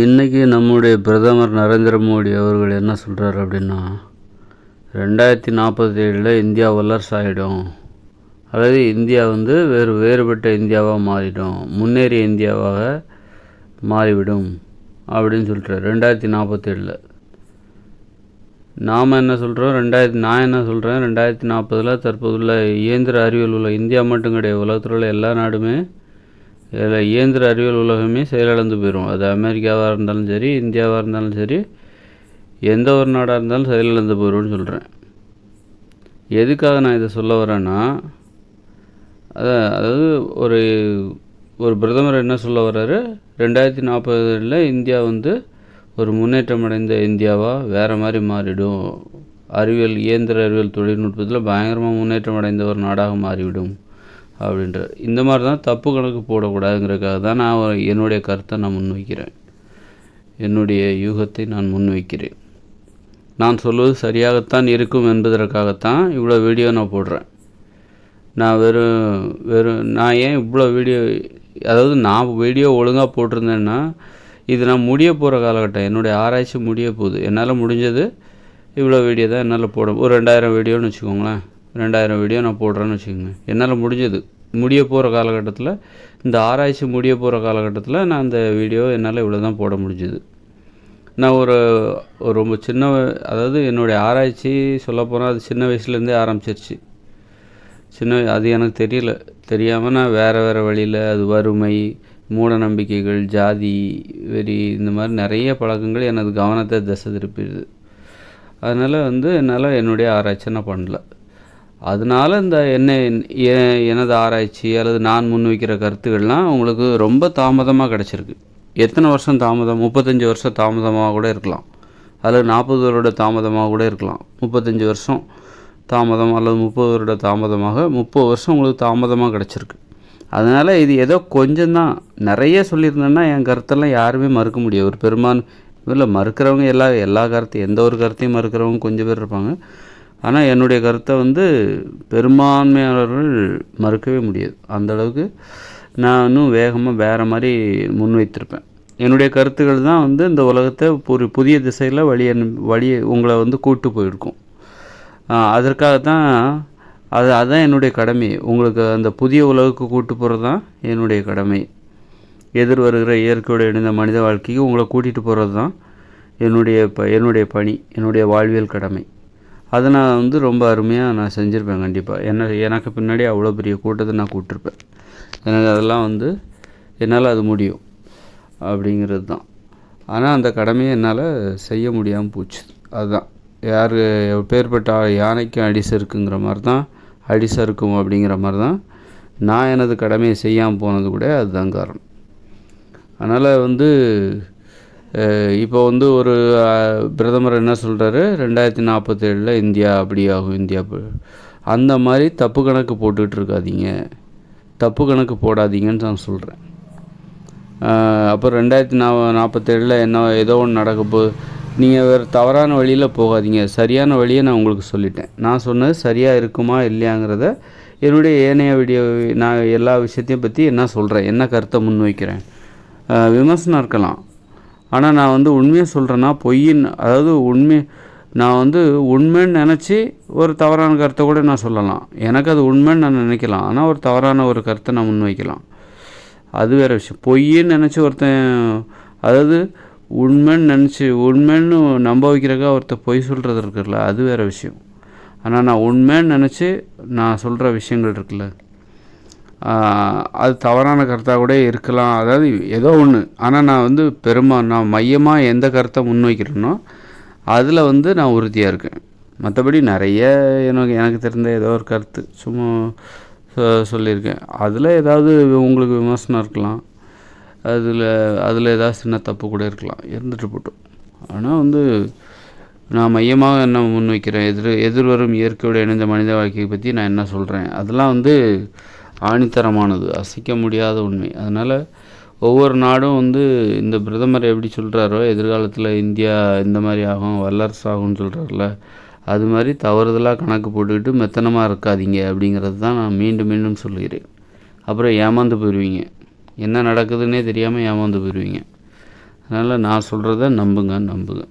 இன்றைக்கி நம்முடைய பிரதமர் நரேந்திர மோடி அவர்கள் என்ன சொல்கிறார் அப்படின்னா, 2047 இந்தியா வல்லரசு ஆகிடும், அதாவது இந்தியா வேறுபட்ட இந்தியாவாக மாறிடும், முன்னேறிய இந்தியாவாக மாறிவிடும் அப்படின்னு சொல்கிறார் 2047. நாம் என்ன சொல்கிறோம், நான் என்ன சொல்கிறேன், 2040 தற்போதுள்ள இயந்திர அறிவியல் உள்ள இந்தியா மட்டும் கிடையாது, உலகத்தில் உள்ள எல்லா நாடுமே இயந்திர அறிவியல் உலகமே செயலிழந்து போயிடும். அது அமெரிக்காவாக இருந்தாலும் சரி, இந்தியாவாக இருந்தாலும் சரி, எந்த ஒரு நாடாக இருந்தாலும் செயலிழந்து போயிடும்னு சொல்கிறேன். எதுக்காக நான் இதை சொல்ல வரேன்னா, அதாவது ஒரு பிரதமர் என்ன சொல்ல வர்றாரு, 2040 இந்தியா ஒரு முன்னேற்றம் அடைந்த இந்தியாவாக வேறு மாதிரி மாறிடும், இயந்திர அறிவியல் தொழில்நுட்பத்தில் பயங்கரமாக முன்னேற்றம் அடைந்த ஒரு நாடாக மாறிவிடும் அப்படின்ற. இந்த மாதிரி தான் தப்பு கணக்கு போடக்கூடாதுங்கிறதுக்காக தான் நான் என்னுடைய கருத்தை நான் முன்வைக்கிறேன், என்னுடைய யூகத்தை நான் முன்வைக்கிறேன். நான் சொல்வது சரியாகத்தான் இருக்கும் என்பதற்காகத்தான் இவ்வளோ வீடியோ நான் போடுறேன். நான் நான் ஏன் இவ்வளோ வீடியோ, அதாவது நான் வீடியோ ஒழுங்காக போட்டிருந்தேன்னா இது நான் முடிய போகிற காலகட்டம், என்னுடைய ஆராய்ச்சி முடிய போகுது. என்னால் முடிஞ்சது இவ்வளோ வீடியோ தான் என்னால் போட, ஒரு 2000 வீடியோன்னு வச்சுக்கோங்களேன், 2000 வீடியோ நான் போடுறேன்னு வச்சுக்கோங்க. என்னால் முடிஞ்சது முடிய போகிற காலகட்டத்தில், இந்த ஆராய்ச்சி முடிய போகிற காலகட்டத்தில் நான் அந்த வீடியோ என்னால் இவ்வளோ தான் போட முடிஞ்சுது. நான் ஒரு ரொம்ப அதாவது என்னுடைய ஆராய்ச்சி சொல்லப்போனால் அது சின்ன வயசுலேருந்தே ஆரம்பிச்சிருச்சு. அது எனக்கு தெரியாமல் நான் வேறு வழியில், அது வறுமை, மூட நம்பிக்கைகள், ஜாதி வெறி, இந்த மாதிரி நிறைய பழக்கங்கள் எனது கவனத்தை திசை திருப்பிடுது. அதனால் என்னால் என்னுடைய ஆராய்ச்சி நான் பண்ணல. அதனால் எனது ஆராய்ச்சி அல்லது நான் முன்வைக்கிற கருத்துக்கள்லாம் உங்களுக்கு ரொம்ப தாமதமாக கிடச்சிருக்கு. எத்தனை வருஷம் தாமதம், 35 வருஷம் தாமதமாக கூட இருக்கலாம், அல்லது 40 வருட தாமதமாக கூட இருக்கலாம். 35 வருஷம் தாமதம் அல்லது 30 வருட தாமதமாக 30 வருஷம் உங்களுக்கு தாமதமாக கிடச்சிருக்கு. அதனால் இது ஏதோ கொஞ்சம்தான், நிறைய சொல்லியிருந்தேன்னா என் கருத்தெல்லாம் யாருமே மறுக்க முடியாது. ஒரு இல்லை மறுக்கிறவங்க எல்லா கருத்தையும், எந்த ஒரு கருத்தையும் மறுக்கிறவங்க கொஞ்சம் பேர் இருப்பாங்க. ஆனால் என்னுடைய கருத்தை பெரும்பான்மையானவர்கள் மறுக்கவே முடியாது. அந்தளவுக்கு நான் இன்னும் வேகமாக வேறு மாதிரி முன்வைத்திருப்பேன். என்னுடைய கருத்துக்கள் தான் இந்த உலகத்தை ஒரு புதிய திசையில் உங்களை கூட்டு போயிருக்கும். அதற்காகத்தான் அதுதான் என்னுடைய கடமை. உங்களுக்கு அந்த புதிய உலகுக்கு கூட்டு போகிறது தான் என்னுடைய கடமை. வருகிற இயற்கையோடு இணைந்த மனித வாழ்க்கைக்கு உங்களை கூட்டிகிட்டு போகிறது தான் என்னுடைய பணி, என்னுடைய வாழ்வியல் கடமை. அதை நான் ரொம்ப அருமையாக நான் செஞ்சுருப்பேன். கண்டிப்பாக எனக்கு பின்னாடி அவ்வளோ பெரிய கூட்டத்தை நான் கூப்பிட்டுருப்பேன். எனக்கு அதெல்லாம் என்னால் அது முடியும் அப்படிங்கிறது தான். ஆனால் அந்த கடமையை என்னால் செய்ய முடியாமல் போச்சு. அதுதான் பேர்பட்ட யானைக்கும் அடிசருக்குங்கிற மாதிரி தான், அடிசருக்கும் அப்படிங்கிற மாதிரி தான் நான் எனது கடமையை செய்யாமல் போனது கூட அதுதான் காரணம். அதனால் இப்போ ஒரு பிரதமர் என்ன சொல்கிறாரு, 2047 இந்தியா அப்படி ஆகும், இந்தியா அந்த மாதிரி தப்பு கணக்கு போட்டுக்கிட்டு இருக்காதீங்க, தப்பு கணக்கு போடாதீங்கன்னு நான் சொல்கிறேன். அப்போ 2047 ஏதோ ஒன்று நடக்க போகுது, நீங்கள் வேறு தவறான வழியில் போகாதீங்க, சரியான வழியை நான் உங்களுக்கு சொல்லிட்டேன். நான் சொன்னது சரியாக இருக்குமா இல்லையாங்கிறத என்னுடைய ஏனைய வீடியோ நான் எல்லா விஷயத்தையும் பற்றி என்ன சொல்கிறேன், என்ன கருத்தை முன்வைக்கிறேன். விமர்சனம் இருக்கலாம், ஆனால் நான் உண்மையை சொல்கிறேன்னா அதாவது நான் உண்மைன்னு நினச்சி ஒரு தவறான கருத்தை கூட நான் சொல்லலாம். எனக்கு அது உண்மைன்னு நான் நினைக்கலாம், ஆனால் ஒரு தவறான ஒரு கருத்தை நான் முன்வைக்கலாம், அது வேறு விஷயம். பொய்ன்னு நினச்சி ஒருத்தன், அதாவது உண்மைன்னு நம்ப வைக்கிறக்காக ஒருத்தர் பொய் சொல்கிறது இருக்குல்ல, அது வேறு விஷயம். ஆனால் நான் உண்மைன்னு நினச்சி நான் சொல்கிற விஷயங்கள் இருக்குல்ல, அது தவறான கருத்தாக கூட இருக்கலாம். அதாவது ஏதோ ஒன்று, ஆனால் நான் நான் மையமாக எந்த கருத்தை முன்வைக்கிறேனோ அதில் நான் உறுதியாக இருக்கேன். மற்றபடி நிறைய எனக்கு தெரிந்த ஏதோ ஒரு கருத்து சும்மா சொல்லியிருக்கேன். அதில் ஏதாவது உங்களுக்கு விமர்சனம் இருக்கலாம், அதில் ஏதாவது சின்ன தப்பு கூட இருக்கலாம், இருந்துட்டு போட்டோம். ஆனால் நான் மையமாக என்ன முன்வைக்கிறேன், எதிர்வரும் இயற்கையோடு இணைந்த மனித வாழ்க்கையை பற்றி நான் என்ன சொல்கிறேன், அதெல்லாம் ஆணித்தரமானது, அசைக்க முடியாத உண்மை. அதனால் ஒவ்வொரு நாடும் இந்த பிரதமர் எப்படி சொல்கிறாரோ, எதிர்காலத்தில் இந்தியா இந்த மாதிரி ஆகும், வல்லரசு ஆகும்னு சொல்கிறார்ல, அது மாதிரி தவறுதலாக கணக்கு போட்டுக்கிட்டு மெத்தனமாக இருக்காதீங்க அப்படிங்கிறது தான் நான் மீண்டும் மீண்டும் சொல்லுகிறேன். அப்புறம் ஏமாந்து போயிடுவீங்க, என்ன நடக்குதுன்னே தெரியாமல் ஏமாந்து போயிடுவீங்க. அதனால் நான் சொல்கிறத நம்புங்க.